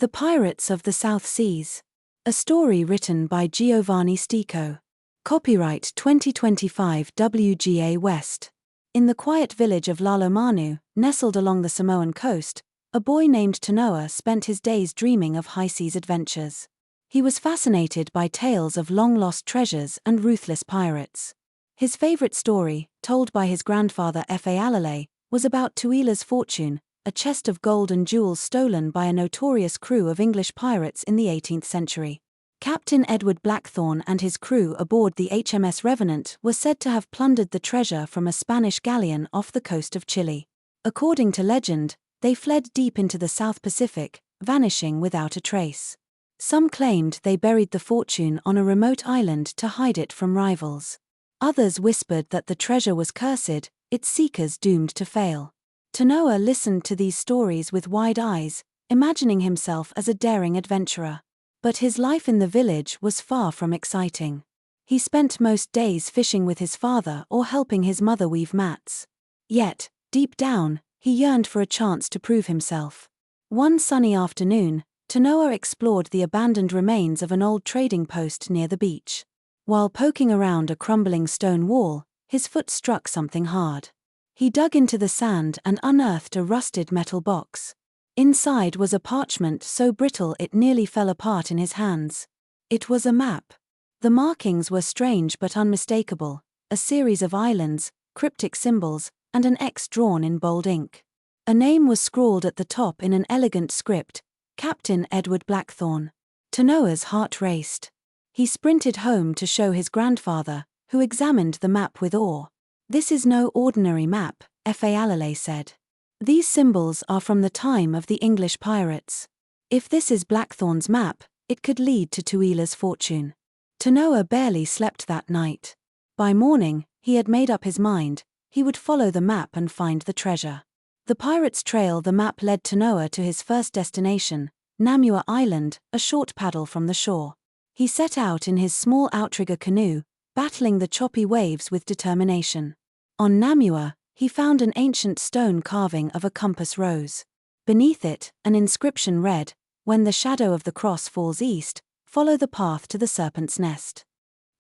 The Pirates of the South Seas. A story written by Giovanni Sticco. Copyright 2025 WGA West. In the quiet village of Lalomanu, nestled along the Samoan coast, a boy named Tanoa spent his days dreaming of high-seas adventures. He was fascinated by tales of long-lost treasures and ruthless pirates. His favorite story, told by his grandfather Fa, was about Teuila's fortune, a chest of gold and jewels stolen by a notorious crew of English pirates in the 18th century. Captain Edward Blackthorn and his crew aboard the HMS Revenant were said to have plundered the treasure from a Spanish galleon off the coast of Chile. According to legend, they fled deep into the South Pacific, vanishing without a trace. Some claimed they buried the fortune on a remote island to hide it from rivals. Others whispered that the treasure was cursed, its seekers doomed to fail. Tanoa listened to these stories with wide eyes, imagining himself as a daring adventurer. But his life in the village was far from exciting. He spent most days fishing with his father or helping his mother weave mats. Yet, deep down, he yearned for a chance to prove himself. One sunny afternoon, Tanoa explored the abandoned remains of an old trading post near the beach. While poking around a crumbling stone wall, his foot struck something hard. He dug into the sand and unearthed a rusted metal box. Inside was a parchment so brittle it nearly fell apart in his hands. It was a map. The markings were strange but unmistakable, a series of islands, cryptic symbols, and an X drawn in bold ink. A name was scrawled at the top in an elegant script, Captain Edward Blackthorn. Tanoa's heart raced. He sprinted home to show his grandfather, who examined the map with awe. "This is no ordinary map," Fa said. "These symbols are from the time of the English pirates. If this is Blackthorn's map, it could lead to Teuila's fortune." Tanoa barely slept that night. By morning, he had made up his mind, he would follow the map and find the treasure. The pirates' trail the map led Tanoa to his first destination, Namua Island, a short paddle from the shore. He set out in his small outrigger canoe, battling the choppy waves with determination. On Namua, he found an ancient stone carving of a compass rose. Beneath it, an inscription read, "When the shadow of the cross falls east, follow the path to the serpent's nest."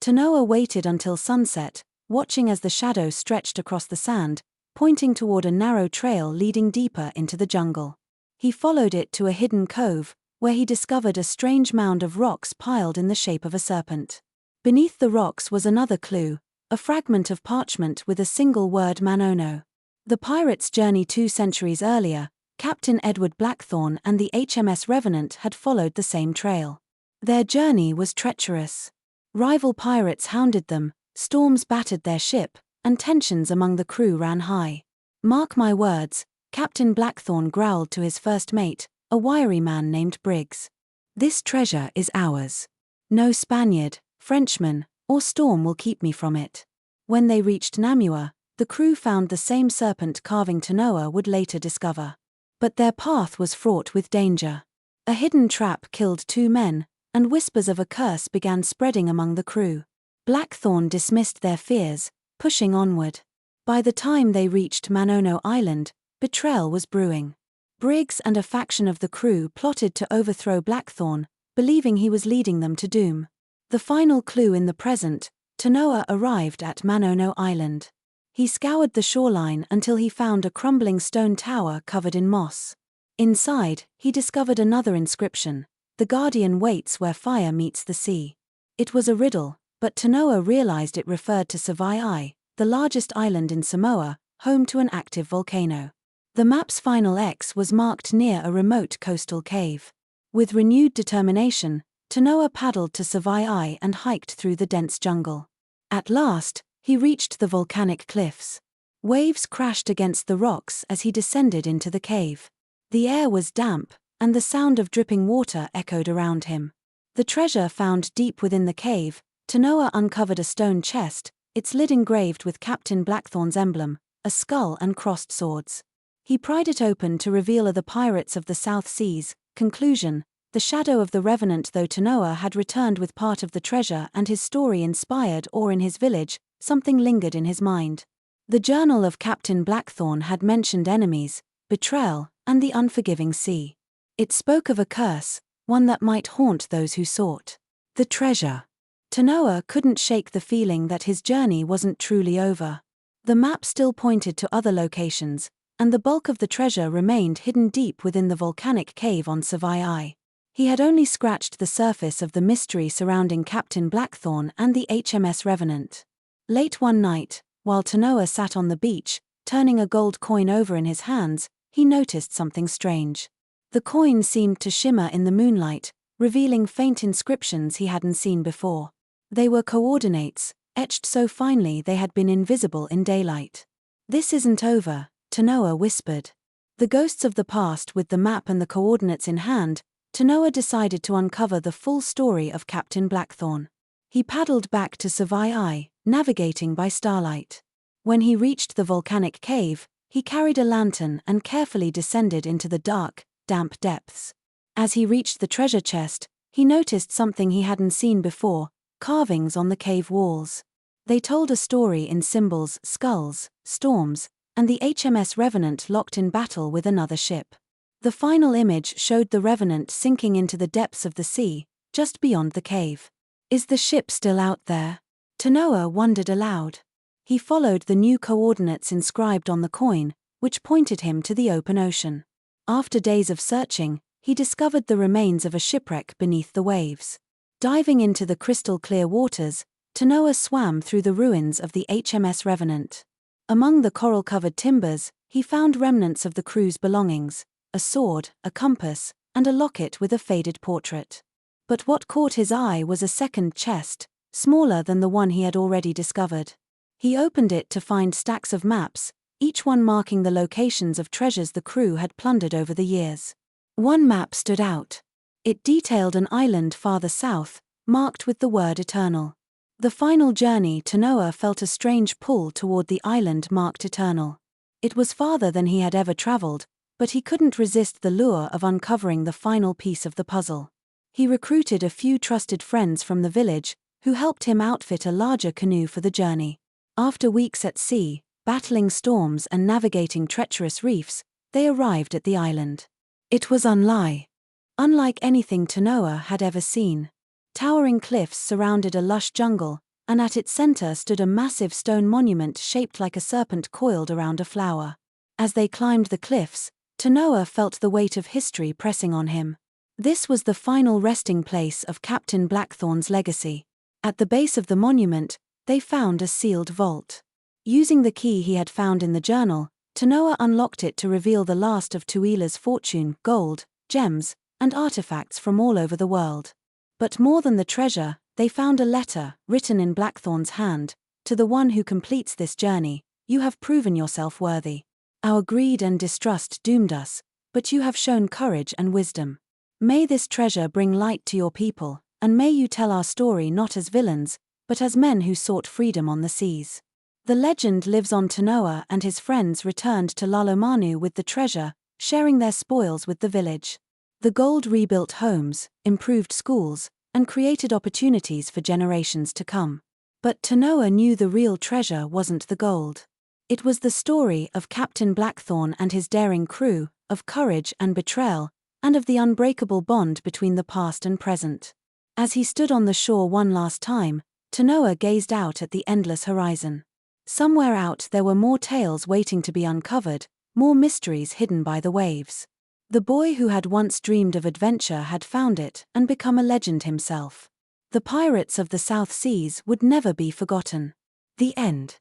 Tanoa waited until sunset, watching as the shadow stretched across the sand, pointing toward a narrow trail leading deeper into the jungle. He followed it to a hidden cove, where he discovered a strange mound of rocks piled in the shape of a serpent. Beneath the rocks was another clue, a fragment of parchment with a single word Manono. The pirates' journey 2 centuries earlier, Captain Edward Blackthorn and the HMS Revenant had followed the same trail. Their journey was treacherous. Rival pirates hounded them, storms battered their ship, and tensions among the crew ran high. "Mark my words," Captain Blackthorn growled to his first mate, a wiry man named Briggs. "This treasure is ours. No Spaniard, Frenchman, or storm will keep me from it." When they reached Namua, the crew found the same serpent carving Tanoa would later discover. But their path was fraught with danger. A hidden trap killed 2 men, and whispers of a curse began spreading among the crew. Blackthorn dismissed their fears, pushing onward. By the time they reached Manono Island, betrayal was brewing. Briggs and a faction of the crew plotted to overthrow Blackthorn, believing he was leading them to doom. The final clue in the present, Tanoa arrived at Manono Island. He scoured the shoreline until he found a crumbling stone tower covered in moss. Inside, he discovered another inscription, "The guardian waits where fire meets the sea." It was a riddle, but Tanoa realized it referred to Savai'i, the largest island in Samoa, home to an active volcano. The map's final X was marked near a remote coastal cave. With renewed determination, Tanoa paddled to Savai'i and hiked through the dense jungle. At last, he reached the volcanic cliffs. Waves crashed against the rocks as he descended into the cave. The air was damp, and the sound of dripping water echoed around him. The treasure found deep within the cave, Tanoa uncovered a stone chest, its lid engraved with Captain Blackthorn's emblem, a skull and crossed swords. He pried it open to reveal the pirates of the South Seas. Conclusion: the shadow of the Revenant. Though Tanoa had returned with part of the treasure and his story inspired awe in his village, something lingered in his mind. The journal of Captain Blackthorn had mentioned enemies, betrayal, and the unforgiving sea. It spoke of a curse, one that might haunt those who sought the treasure. Tanoa couldn't shake the feeling that his journey wasn't truly over. The map still pointed to other locations, and the bulk of the treasure remained hidden deep within the volcanic cave on Savai'i. He had only scratched the surface of the mystery surrounding Captain Blackthorn and the HMS Revenant. Late one night, while Tanoa sat on the beach, turning a gold coin over in his hands, he noticed something strange. The coin seemed to shimmer in the moonlight, revealing faint inscriptions he hadn't seen before. They were coordinates, etched so finely they had been invisible in daylight. "This isn't over," Tanoa whispered. The ghosts of the past with the map and the coordinates in hand, Tanoa decided to uncover the full story of Captain Blackthorn. He paddled back to Savai'i, navigating by starlight. When he reached the volcanic cave, he carried a lantern and carefully descended into the dark, damp depths. As he reached the treasure chest, he noticed something he hadn't seen before: carvings on the cave walls. They told a story in symbols: skulls, storms, and the HMS Revenant locked in battle with another ship. The final image showed the Revenant sinking into the depths of the sea, just beyond the cave. "Is the ship still out there?" Tanoa wondered aloud. He followed the new coordinates inscribed on the coin, which pointed him to the open ocean. After days of searching, he discovered the remains of a shipwreck beneath the waves. Diving into the crystal-clear waters, Tanoa swam through the ruins of the HMS Revenant. Among the coral-covered timbers, he found remnants of the crew's belongings: a sword, a compass, and a locket with a faded portrait. But what caught his eye was a second chest, smaller than the one he had already discovered. He opened it to find stacks of maps, each one marking the locations of treasures the crew had plundered over the years. One map stood out. It detailed an island farther south, marked with the word Eternal. The final journey, Tanoa felt a strange pull toward the island marked Eternal. It was farther than he had ever traveled, but he couldn't resist the lure of uncovering the final piece of the puzzle. He recruited a few trusted friends from the village, who helped him outfit a larger canoe for the journey. After weeks at sea, battling storms and navigating treacherous reefs, they arrived at the island. It was unlike anything Tanoa had ever seen. Towering cliffs surrounded a lush jungle, and at its center stood a massive stone monument shaped like a serpent coiled around a flower. As they climbed the cliffs, Tanoa felt the weight of history pressing on him. This was the final resting place of Captain Blackthorn's legacy. At the base of the monument, they found a sealed vault. Using the key he had found in the journal, Tanoa unlocked it to reveal the last of Teuila's fortune: gold, gems, and artifacts from all over the world. But more than the treasure, they found a letter, written in Blackthorn's hand: "To the one who completes this journey, you have proven yourself worthy. Our greed and distrust doomed us, but you have shown courage and wisdom. May this treasure bring light to your people, and may you tell our story not as villains, but as men who sought freedom on the seas." The legend lives on. Tanoa and his friends returned to Lalomanu with the treasure, sharing their spoils with the village. The gold rebuilt homes, improved schools, and created opportunities for generations to come. But Tanoa knew the real treasure wasn't the gold. It was the story of Captain Blackthorn and his daring crew, of courage and betrayal, and of the unbreakable bond between the past and present. As he stood on the shore one last time, Tanoa gazed out at the endless horizon. Somewhere out there were more tales waiting to be uncovered, more mysteries hidden by the waves. The boy who had once dreamed of adventure had found it and become a legend himself. The pirates of the South Seas would never be forgotten. The end.